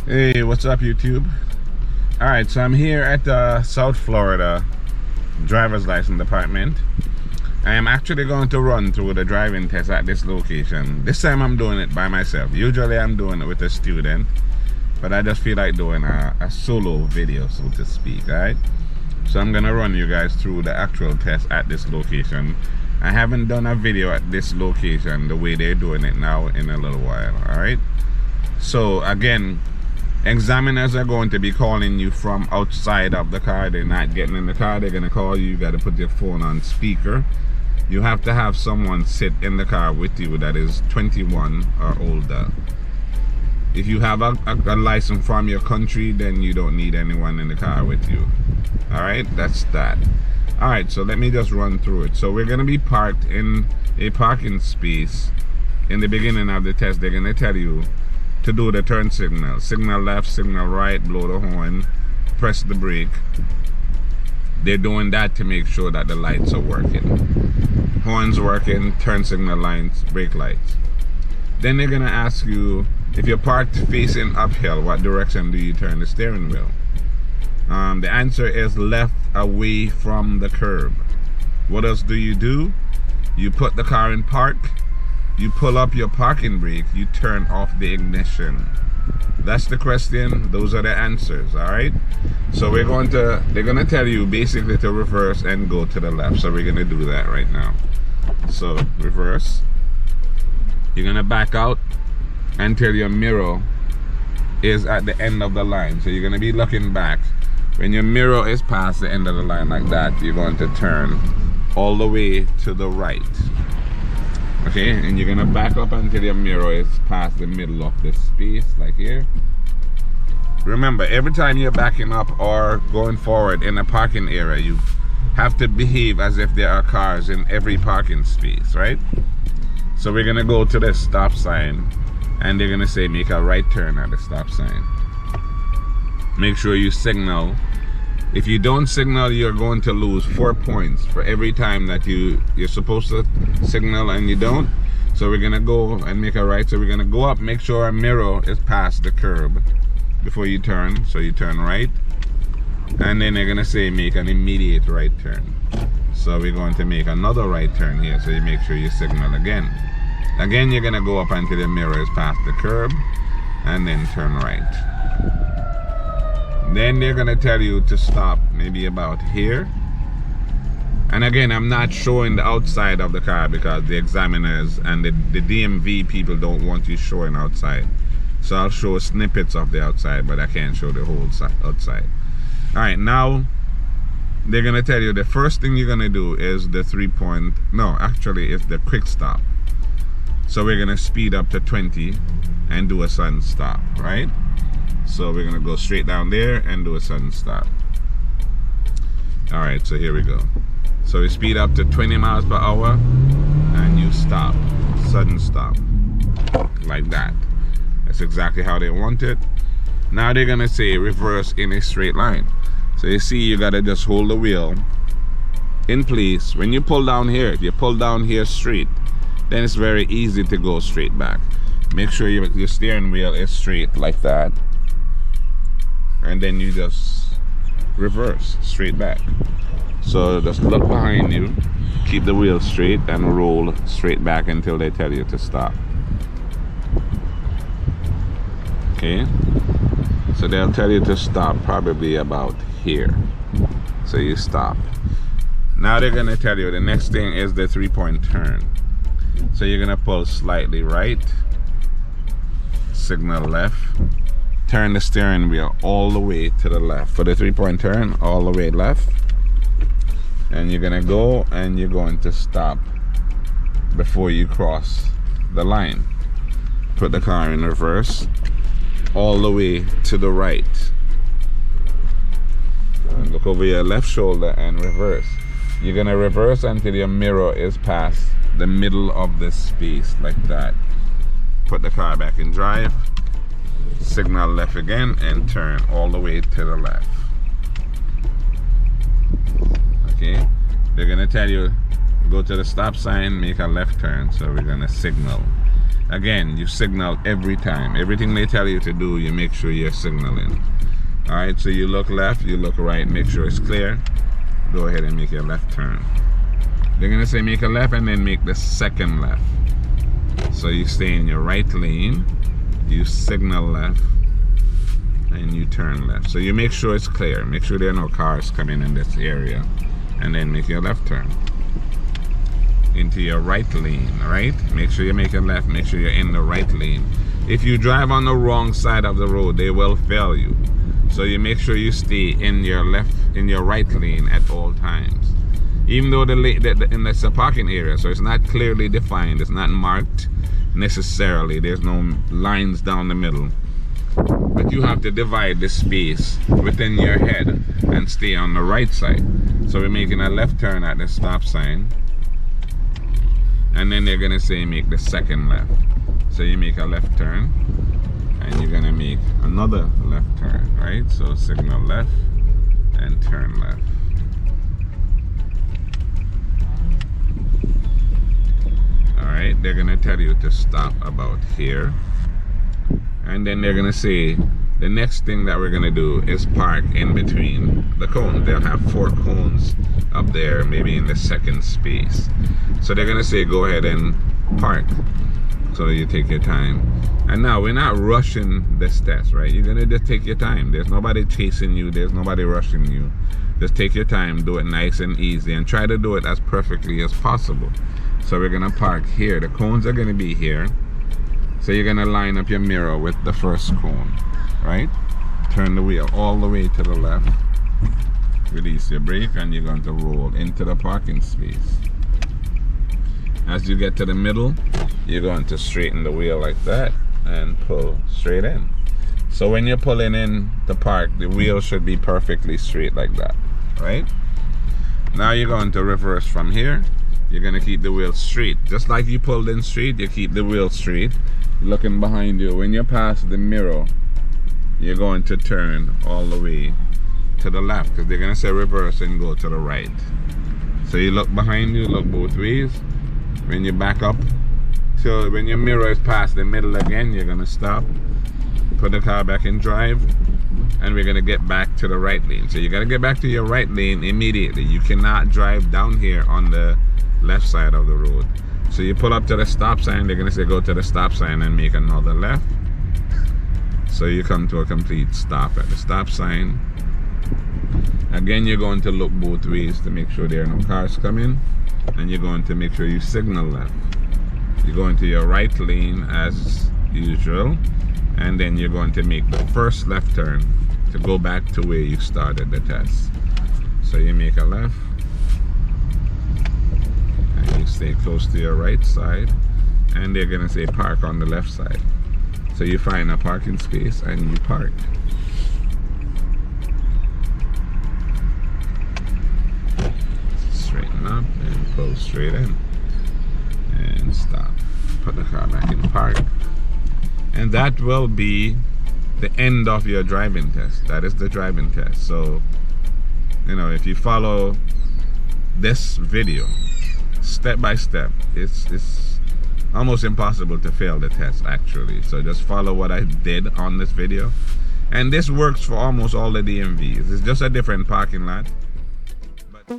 Hey, what's up, YouTube? Alright, so I'm here at the South Florida driver's license department. I am actually going to run through the driving test at this location. This time I'm doing it by myself. Usually I'm doing it with a student, but I just feel like doing a solo video, so to speak. Alright, so I'm gonna run you guys through the actual test at this location. I haven't done a video at this location the way they're doing it now in a little while. Alright, so again, examiners are going to be calling you from outside of the car. They're not getting in the car. They're going to call you. You got to put your phone on speaker. You have to have someone sit in the car with you that is 21 or older. If you have a license from your country, then you don't need anyone in the car with you. Alright, that's that. Alright, so let me just run through it. So we're going to be parked in a parking space. In the beginning of the test, they're going to tell you to do the turn signal. Signal left, signal right, blow the horn, press the brake. They're doing that to make sure that the lights are working. Horns working, turn signal lights, brake lights. Then they're gonna ask you, if you're parked facing uphill, what direction do you turn the steering wheel? The answer is left, away from the curb. What else do? You put the car in park. You pull up your parking brake, you turn off the ignition. That's the question, those are the answers, alright? So they're gonna tell you basically to reverse and go to the left. So we're gonna do that right now. So reverse. You're gonna back out until your mirror is at the end of the line. So you're gonna be looking back. When your mirror is past the end of the line like that, you're going to turn all the way to the right. Okay, and you're gonna back up until your mirror is past the middle of the space, like here. Remember, every time you're backing up or going forward in a parking area, you have to behave as if there are cars in every parking space, right? So we're gonna go to the stop sign, and they're gonna say make a right turn at the stop sign. Make sure you signal. If you don't signal, you're going to lose 4 points for every time that you're supposed to signal and you don't. So we're gonna go and make a right. So we're gonna go up, make sure our mirror is past the curb before you turn. So you turn right, and then they're gonna say make an immediate right turn. So we're going to make another right turn here. So you make sure you signal again. Again, you're gonna go up until the mirror is past the curb, and then turn right. Then they're gonna tell you to stop maybe about here. And again, I'm not showing the outside of the car because the examiners and the DMV people don't want you showing outside. So I'll show snippets of the outside, but I can't show the whole outside. Alright, now they're gonna tell you the first thing you're gonna do is the it's the quick stop. So we're gonna speed up to 20 and do a sudden stop, right? So we're gonna go straight down there and do a sudden stop. Alright, so here we go. So we speed up to 20 miles per hour and you stop. Sudden stop. Like that. That's exactly how they want it. Now they're gonna say reverse in a straight line. So you see, you gotta just hold the wheel in place. When you pull down here, if you pull down here straight, then it's very easy to go straight back. Make sure your steering wheel is straight like that. And then you just reverse straight back. So just look behind you, keep the wheel straight, and roll straight back until they tell you to stop. Okay, so they'll tell you to stop probably about here. So you stop. Now they're gonna tell you the next thing is the 3-point turn. So you're gonna pull slightly right, signal left, turn the steering wheel all the way to the left. For the 3-point turn, all the way left. And you're gonna go and you're going to stop before you cross the line. Put the car in reverse, all the way to the right. And look over your left shoulder and reverse. You're gonna reverse until your mirror is past the middle of the space, like that. Put the car back in drive. Signal left again and turn all the way to the left. Okay, they're gonna tell you go to the stop sign, make a left turn. So we're gonna signal Again, you signal every time. Everything they tell you to do, you make sure you're signaling. All right, so you look left, you look right, make sure it's clear. Go ahead and make your left turn. They're gonna say make a left and then make the second left. So you stay in your right lane, you signal left, and you turn left. So you make sure it's clear. Make sure there are no cars coming in this area. And then make your left turn into your right lane, right? Make sure you make a left, make sure you're in the right lane. If you drive on the wrong side of the road, they will fail you. So you make sure you stay in your right lane at all times. Even though it's a parking area, so it's not clearly defined, it's not marked necessarily, there's no lines down the middle. But you have to divide the space within your head and stay on the right side. So we're making a left turn at the stop sign. And then they're gonna say make the second left. So you make a left turn and you're gonna make another left turn, right? So signal left and turn left. Alright, they're gonna tell you to stop about here. And then they're gonna say the next thing that we're gonna do is park in between the cones. They'll have 4 cones up there, maybe in the second space. So they're gonna say go ahead and park. So you take your time. And now we're not rushing this test, right? You're gonna just take your time. There's nobody chasing you, there's nobody rushing you. Just take your time, do it nice and easy, and try to do it as perfectly as possible. So we're gonna park here. The cones are gonna be here. So you're gonna line up your mirror with the first cone, right? Turn the wheel all the way to the left. Release your brake and you're going to roll into the parking space. As you get to the middle, you're going to straighten the wheel like that and pull straight in. So when you're pulling in to park, the wheel should be perfectly straight like that, right? Now you're going to reverse from here. You're going to keep the wheel straight. Just like you pulled in straight, you keep the wheel straight. Looking behind you. When you're past the mirror, you're going to turn all the way to the left, because they're going to say reverse and go to the right. So you look behind you, look both ways. When you back up, so when your mirror is past the middle again, you're going to stop, put the car back in drive, and we're going to get back to the right lane. So you got to get back to your right lane immediately. You cannot drive down here on the left side of the road. So you pull up to the stop sign, they're going to say go to the stop sign and make another left. So you come to a complete stop at the stop sign. Again, you're going to look both ways to make sure there are no cars coming, and you're going to make sure you signal left. You go into your right lane as usual, and then you're going to make the first left turn to go back to where you started the test. So you make a left, and you stay close to your right side, and they're going to say park on the left side. So you find a parking space and you park. Straighten up and pull straight in and stop. Put the car back in park, and that will be the end of your driving test. That is the driving test. So you know, if you follow this video step by step, it's almost impossible to fail the test, actually. So just follow what I did on this video, and this works for almost all the DMVs. It's just a different parking lot, but